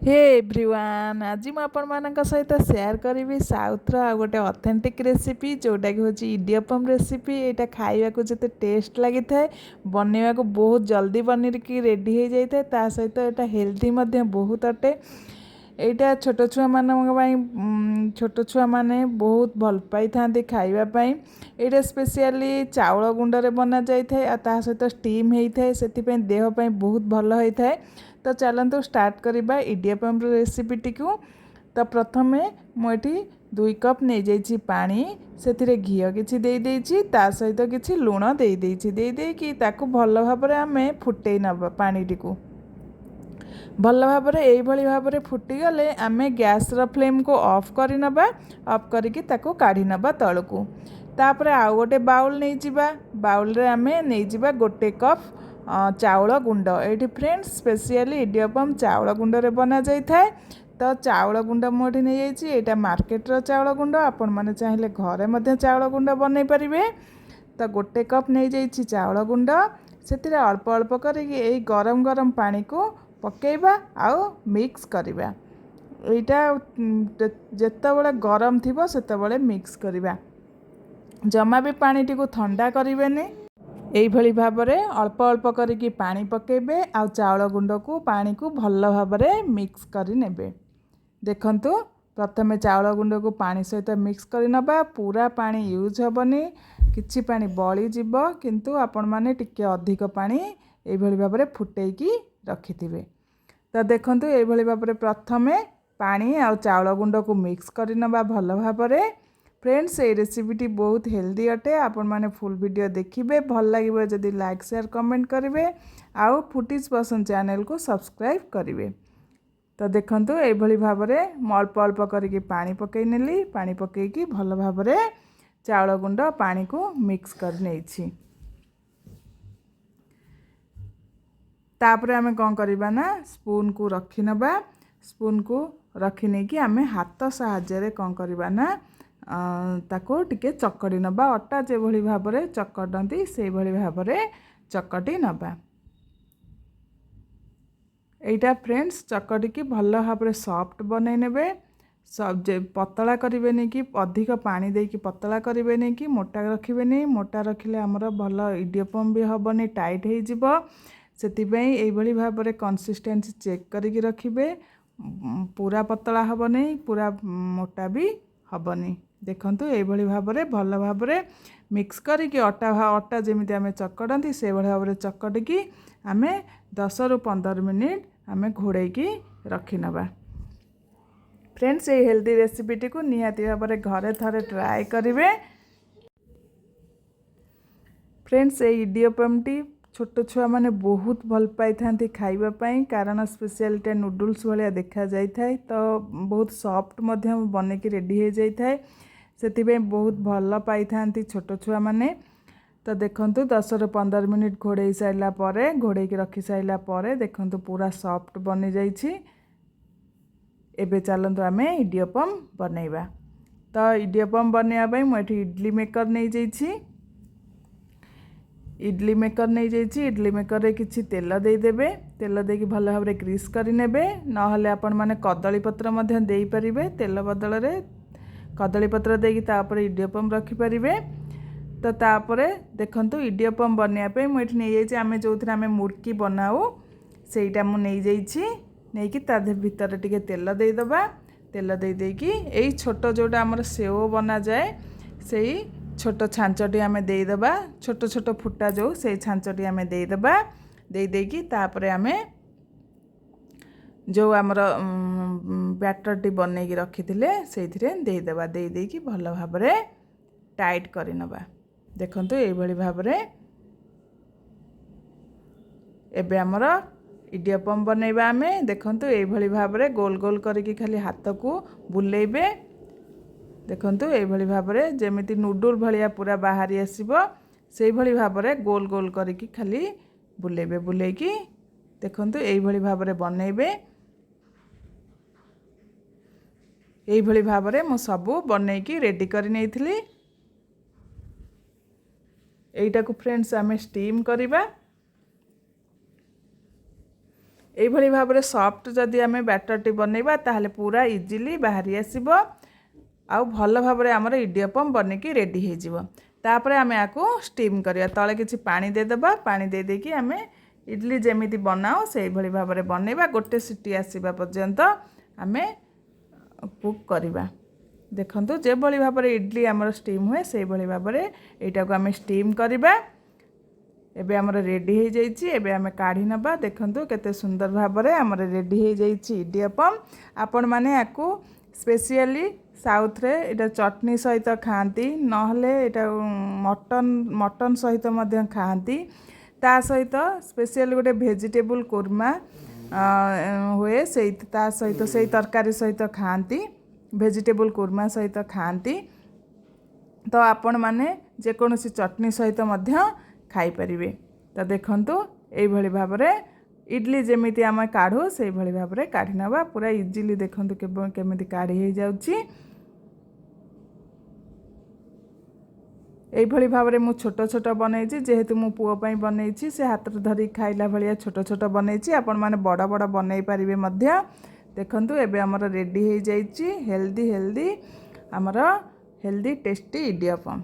हे everyone आज मैं आपण सहित शेयर करी साउथ्र आ गोटे ऑथेंटिक रेसिपी जोटा कि हूँ इडियप्पम रेसिपी। यहाँ खावा को जिते टेस्ट लगी थाए बनवा को बहुत जल्दी बन की रेडी हो जाए ता सहित यहाँ हेल्दी बहुत अटे। यहाँ छोट छुआ मान छोट छुआ मैंने बहुत भल पाई था खावाई। यहाँ स्पेशली चाउल गुंडे बना जाए ता सहित स्टीम होता है से देहपाई बहुत भल होता है। तो चलतु स्टार्ट करवा इडियप्पम रेसिपीटी को। तो प्रथम मुझे 2 कप नहीं जाइए पानी से घी किसी देदेछि ता सहित किसी लुण देदेछि भल भाव आम फुटे नवा पानी को भल भाव भाव फुटीगले आम गैस फ्लेम को ऑफ कर नवा ऑफ करके काढ़ी नवा तल को। तापर आउ गोटे बाउल नहीं जावा बाउल रे आम नहीं जावा 1 कप चाउल गुंड। ये फ्रेंड्स स्पेशली इडियप्पम चाउल गुंडे बना जाए। तो चाउल गुंड मुझे नहीं जाइए यहाँ मार्केटर चाउल गुंड आपण मैंने चाहिए घरे मध्य चाउल गुंड बनई पारे। तो 1 कप नहीं जाइए चाउल गुंड से अल्प अल्प कर गरम गरम पानी को पकेबा आउ मिक्स करवा। यहाँ जितेबाला गरम थी से मिक्स करवा जमा भी पानी टी को ठंडा करें। यही भाव में अल्प अल्प करके पानी पकेबे आ चाउल गुंड को पानी को भल भाव में मिक्स करे। देखंतु प्रथमे चाउल गुंड को पानी सहित मिक्स कर नबा पूरा पानी यूज हेबनी किछि पानी बली जीव किंतु आपण माने टिके अधिक पानी यही भाव में फुटेकी रखिथिबे। तो देखंतु यही भाव में प्रथमे पानी आ चाउल गुंड को मिक्स कर नबा भल भाव में। फ्रेंड्स ये रेसिपीटी बहुत हेल्दी अटे आपण माने फुल वीडियो देखिए भल लगे जदि लाइक शेयर कमेंट करेंगे आउ फुटीज पसंद चैनल को सब्सक्राइब करेंगे। तो देखंतु यही भाव में अल्प अल्प करके पानी पकई नेली पानी पकईकी भल भाव में चाउल गुंड पानी को मिक्स कर नहीं। तापर आमे कौन करबा ना स्पून को रखी नबा स्पून को रखी नहीं कि आमे हाथ साहाय्य कौन करबा ना ताको टिके चकड़ी नबा अटा जो भाव में चकटती से भाव में चकटी नबा। एटा फ्रेंड्स चकटी की भल भाव में सॉफ्ट बनई नेबे सब पतला करेंगे नहीं कि अधिक पानी देकी पतला करेंगे नहीं कि मोटा रखिए नहीं मोटा रखिले आमर भल इडियप्पम भी हेबनी टाइट हो से भाव में कंसिस्टेंसी चेक करके रखिए पूरा पतला हेब नहीं पूरा मोटा भी हेबनी। देखंतु यही भाव में भल भाव में मिक्स करके अटा जमी आम चकटती से भाव में चकटिकी आम 10 ରୁ 15 मिनिट आम घोड़े रखी नबा। फ्रेंड्स ये हेल्दी रेसिपीटी को निहाती भाव में घरे थरे ट्राए करेंगे। फ्रेंड्स ये इडियप्पम टी छोट छुआ मैंने बहुत भल पाई था खावाई कारण स्पेशलिटा नूडल्स भाया देखा जाए तो बहुत सॉफ्ट बन की रेडी हो जाए से बहुत भल पाई था छोट छुआ मैंने। तो देखंतु 10 ରୁ 15 मिनिट घोड़े सारा घोड़े रखी सारा देखंतु पूरा सॉफ्ट बनी जाइए। एबे चलतु आम इडियप्पम बनैबा। तो इडियप्पम बनैबा मुझे इडली मेकर नहीं जाइए इडली मेकर नहीं जाइए इडली मेकर रे किछि तेल देदेबे तेल देकी भल भाव में ग्रीस करें नहले आपण माने कदली पत्र मध्य दे पारिबे तेल बदल रे कदली पत्र देकी तापर इडियप्पम रखी पारिबे। तो तापर देखंतु इडियप्पम बनैया मुझे नहीं जाइए आम जो आम मुड़की बनाऊ सेटा मु नहीं जाइए नहीं कि ता भीतर टिके तेल देदेबा तेल देदेकी यही छोट जोटा आमर सेव बना जाए से छोट छांचटी आम देदेबा छोट छोट फुटा जो से छांचटी आम देदेबा देदेकी तापर आम जो आमर बैटरटी बनई रखी से देदेबा देदेकी भल भाव में टाइट कर नबा। देखंतु यही भाव में एबे आमर इडियप्पम बनैबा आम देखंतु यही भाव में गोल गोल करके खाली हाथ को बुलेबे। देखंतु यही भाव में जमिति नूडल भाया पूरा बाहरी आसीबो से भाव में गोल गोल करके खाली बुलेबे बुलेकी देखंतु यही भाव में बनैबे। यही भाव में मु सबू बनईकी रेडी कर नहीं यहीटा को फ्रेंड्स आम स्टीम करवा। এইଭଳି ଭାବରେ ସଫ୍ଟ ଯଦି ଆମେ ବ୍ୟାଟରଟି ବନେଇବା ତାହେଲେ ପୁରା ଇଜିଲି ବାହାରି ଆସିବ ଆଉ ଭଲ ଭାବରେ ଆମର ଇଡ଼ିୟପମ୍ ବନିକି ରେଡ଼ି ହେଇଯିବ। ତାପରେ ଆମେ ଆକୁ ଷ୍ଟିମ୍ କରିବା। ତଳେ କିଛି ପାଣି ଦେଇଦେବା। ପାଣି ଦେଇକି ଆମେ ଇଡଲି ଯେମିତି ବନାଉ ସେଇଭଳି ଭାବରେ ବନେଇବା। ଗୋଟେ ସିଟି ଆସିବା ପର୍ଯ୍ୟନ୍ତ ଆମେ କୁକ୍ କରିବା। ଦେଖନ୍ତୁ ଯେଭଳି ଭାବରେ ଇଡଲି ଆମର ଷ୍ଟିମ୍ ହୁଏ ସେଇଭଳି ଭାବରେ ଏଇଟାକୁ ଆମେ ଷ୍ଟିମ୍ କରିବା। ଏବେ ଆମର ରେଡ଼ି ହେଇଯାଇଛି। ଏବେ ଆମେ କାଢ଼ି ନେବା। ଦେଖନ୍ତୁ କେତେ ସୁନ୍ଦର ଭାବରେ ଆମର ରେଡ଼ି ହେଇଯାଇଛି ଇଡ଼ିୟପମ୍। ଆପଣମାନେ ୟାକୁ ସ୍ପେସିଆଲି ସାଉଥରେ ଏଇଟା ଚଟନି ସହିତ ଖାଆନ୍ତି, ନହେଲେ ଏଇଟା ମଟନ୍ ସହିତ ମଧ୍ୟ ଖାଆନ୍ତି। ତା ସହିତ ସ୍ପେସିଆଲି ଗୋଟେ ଭେଜିଟେବୁଲ୍ କୁର୍ମା ହୁଏ, ତା ସହିତ ସେଇ ତରକାରୀ ସହିତ ଖାଆନ୍ତି, ଭେଜିଟେବୁଲ୍ କୁର୍ମା ସହିତ ଖାଆନ୍ତି। ତ ଆପଣମାନେ ଯେକୌଣସି ଚଟନି ସହିତ ମଧ୍ୟ ଖାଇପାରିବେ। ତ ଦେଖନ୍ତୁ ଏଇଭଳି ଭାବରେ ଇଡଲି ଯେମିତି ଆମେ କାଢ଼ୁ ସେଇଭଳି ଭାବରେ କାଢ଼ି ନେବା। ପୁରା ଇଜିଲି ଦେଖନ୍ତୁ କେମିତି କାଢ଼ି ହେଇଯାଉଛି। এইଭଳି ଭାବରେ ମୁଁ ଛୋଟ ଛୋଟ ବନେଇଛି, ଯେହେତୁ ମୁଁ ପୁଅ ପାଇଁ ବନେଇଛି ସେ ହାତରେ ଧରି ଖାଇଲା ଭଳିଆ ଛୋଟ ଛୋଟ ବନେଇଛି। ଆପଣମାନେ ବଡ଼ ବଡ଼ ବନେଇ ପାରିବେ ମଧ୍ୟ। ଦେଖନ୍ତୁ ଏବେ ଆମର ରେଡ଼ି ହେଇଯାଇଛି ହେଲ୍ଦି ଆମର ହେଲ୍ଦି ଟେଷ୍ଟି ଇଡ଼ିୟପମ୍।